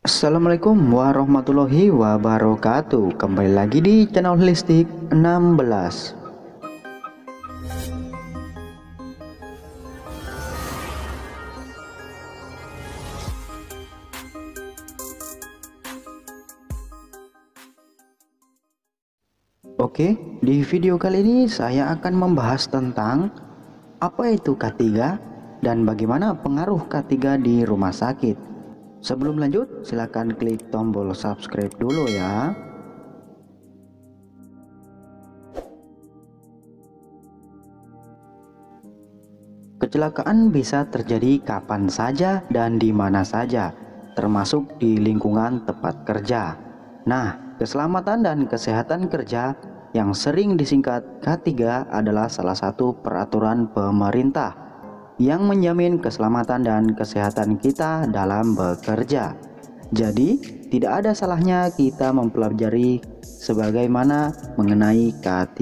Assalamualaikum warahmatullahi wabarakatuh. Kembali lagi di channel Holistik 16. Oke, di video kali ini saya akan membahas tentang apa itu K3 dan bagaimana pengaruh K3 di rumah sakit. Sebelum lanjut, silakan klik tombol subscribe dulu ya. Kecelakaan bisa terjadi kapan saja dan di mana saja, termasuk di lingkungan tempat kerja. Nah, keselamatan dan kesehatan kerja yang sering disingkat K3 adalah salah satu peraturan pemerintah yang menjamin keselamatan dan kesehatan kita dalam bekerja. Jadi, tidak ada salahnya kita mempelajari sebagaimana mengenai K3.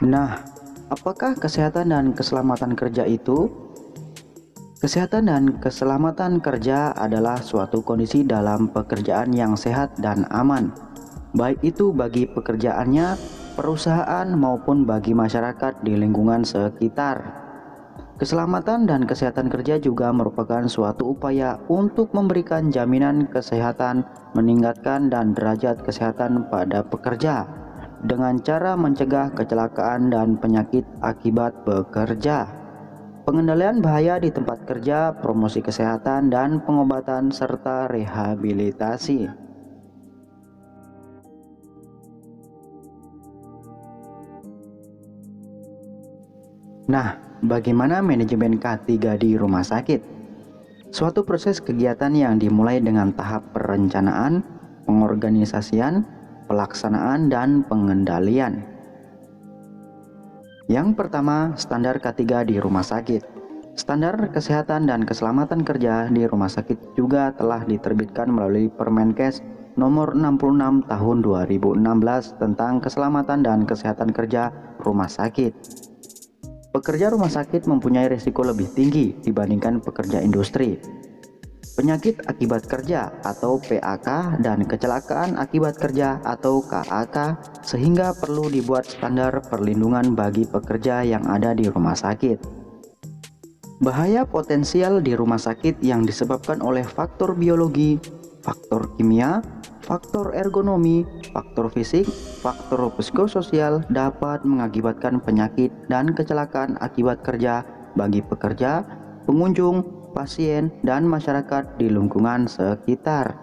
Nah, apakah kesehatan dan keselamatan kerja itu? Kesehatan dan keselamatan kerja adalah suatu kondisi dalam pekerjaan yang sehat dan aman, baik itu bagi pekerjaannya, perusahaan maupun bagi masyarakat di lingkungan sekitar. Keselamatan dan kesehatan kerja juga merupakan suatu upaya untuk memberikan jaminan kesehatan, meningkatkan dan derajat kesehatan pada pekerja dengan cara mencegah kecelakaan dan penyakit akibat bekerja, pengendalian bahaya di tempat kerja, promosi kesehatan dan pengobatan serta rehabilitasi. Nah, bagaimana manajemen K3 di rumah sakit? Suatu proses kegiatan yang dimulai dengan tahap perencanaan, pengorganisasian, pelaksanaan, dan pengendalian. Yang pertama, standar K3 di rumah sakit. Standar kesehatan dan keselamatan kerja di rumah sakit juga telah diterbitkan melalui Permenkes nomor 66 tahun 2016 tentang keselamatan dan kesehatan kerja rumah sakit. Pekerja rumah sakit mempunyai risiko lebih tinggi dibandingkan pekerja industri. Penyakit akibat kerja atau PAK dan kecelakaan akibat kerja atau KAK, sehingga perlu dibuat standar perlindungan bagi pekerja yang ada di rumah sakit. Bahaya potensial di rumah sakit yang disebabkan oleh faktor biologi, faktor kimia, faktor ergonomi, faktor fisik, faktor psikososial dapat mengakibatkan penyakit dan kecelakaan akibat kerja bagi pekerja, pengunjung, pasien, dan masyarakat di lingkungan sekitar.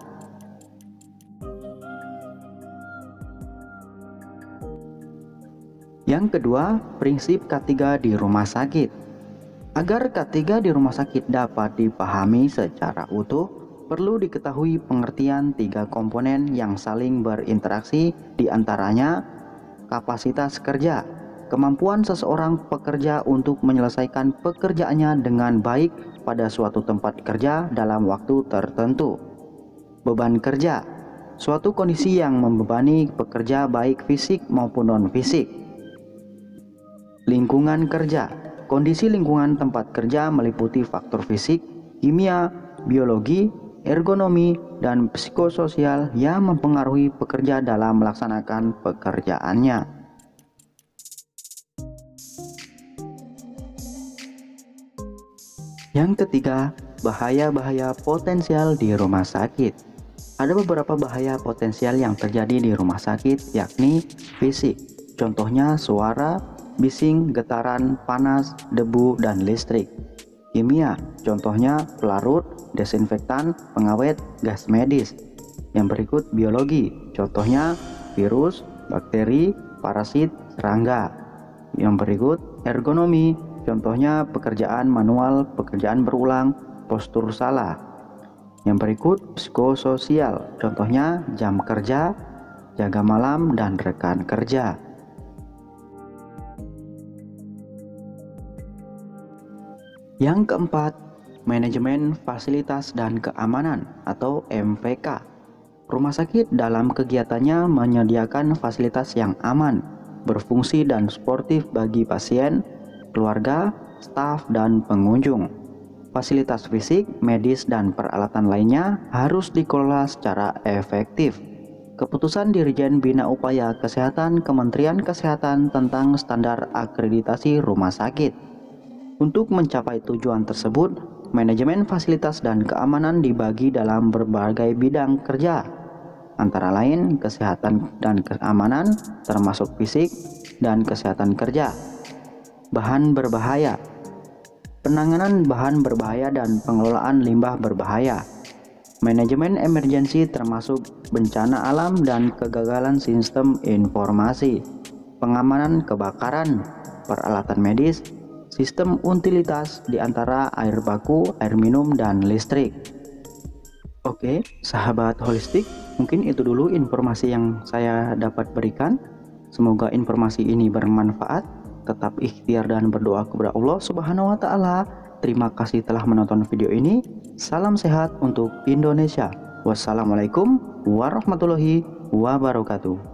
Yang kedua, prinsip K3 di rumah sakit. Agar K3 di rumah sakit dapat dipahami secara utuh, perlu diketahui pengertian tiga komponen yang saling berinteraksi, diantaranya kapasitas kerja, kemampuan seseorang pekerja untuk menyelesaikan pekerjaannya dengan baik pada suatu tempat kerja dalam waktu tertentu. Beban kerja, suatu kondisi yang membebani pekerja baik fisik maupun non-fisik. Lingkungan kerja, kondisi lingkungan tempat kerja meliputi faktor fisik, kimia, biologi, ergonomi, dan psikososial yang mempengaruhi pekerja dalam melaksanakan pekerjaannya. Yang ketiga, bahaya-bahaya potensial di rumah sakit. Ada beberapa bahaya potensial yang terjadi di rumah sakit, yakni fisik. Contohnya suara, bising, getaran, panas, debu, dan listrik. Kimia, contohnya pelarut, desinfektan, pengawet, gas medis. Yang berikut biologi, contohnya virus, bakteri, parasit, serangga. Yang berikut ergonomi, contohnya pekerjaan manual, pekerjaan berulang, postur salah. Yang berikut psikososial, contohnya jam kerja, jaga malam, dan rekan kerja. Yang keempat, manajemen fasilitas dan keamanan atau MFK. Rumah sakit dalam kegiatannya menyediakan fasilitas yang aman, berfungsi dan sportif bagi pasien, keluarga, staf, dan pengunjung. Fasilitas fisik, medis, dan peralatan lainnya harus dikelola secara efektif. Keputusan Dirjen Bina Upaya Kesehatan Kementerian Kesehatan tentang standar akreditasi rumah sakit. Untuk mencapai tujuan tersebut, manajemen fasilitas dan keamanan dibagi dalam berbagai bidang kerja, antara lain kesehatan dan keamanan, termasuk fisik dan kesehatan kerja. Bahan berbahaya, penanganan bahan berbahaya dan pengelolaan limbah berbahaya, manajemen emergensi termasuk bencana alam dan kegagalan sistem informasi, pengamanan kebakaran, peralatan medis, sistem utilitas di antara air baku, air minum, dan listrik. Oke, sahabat holistik, mungkin itu dulu informasi yang saya dapat berikan. Semoga informasi ini bermanfaat. Tetap ikhtiar dan berdoa kepada Allah Subhanahu wa Ta'ala. Terima kasih telah menonton video ini. Salam sehat untuk Indonesia. Wassalamualaikum warahmatullahi wabarakatuh.